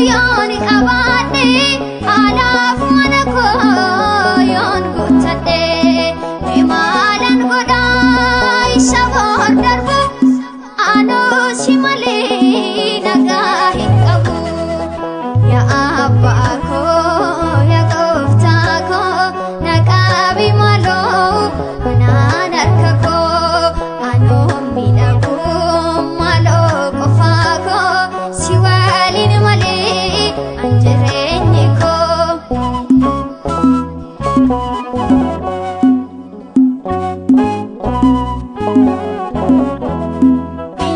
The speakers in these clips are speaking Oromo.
yon qabadhe alaaf mana koo yon guuttadhe maalan godha isa boordarbu anoo si malee nagaa hin qabu yaa abbaa koo yaa gooftaa koo naqaabi maloo manaan harka koo anoo miidhagu maloo qofaa koo si waliin malee an jireenyi koo.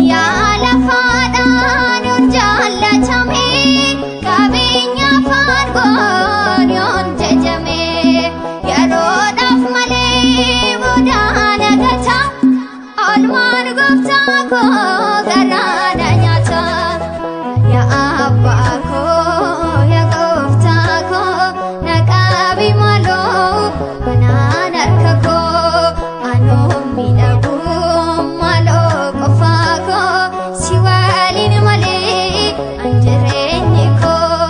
Yaa lafaadhaan yoon jaallatame qabeenya afaan goon yoon jajame yeroodhaaf malee boodaan agata oolmaan gooftaa koo garaadha nyaata yaa abbaa koo yaa gooftaa koo naqaabi maloo manaan harka koo anoo miidhagu maloo qofaa koo si waliin malee an jireenyi koo.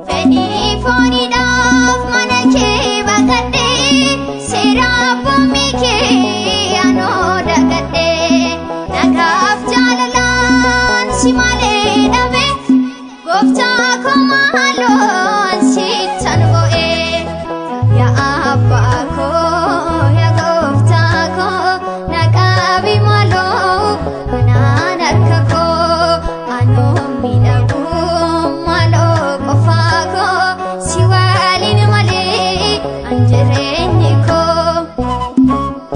Fedhii fooniidhaaf mana kee baqadhe seera abboommii kee anoo dagadhe nagaaf jaalalaan si malee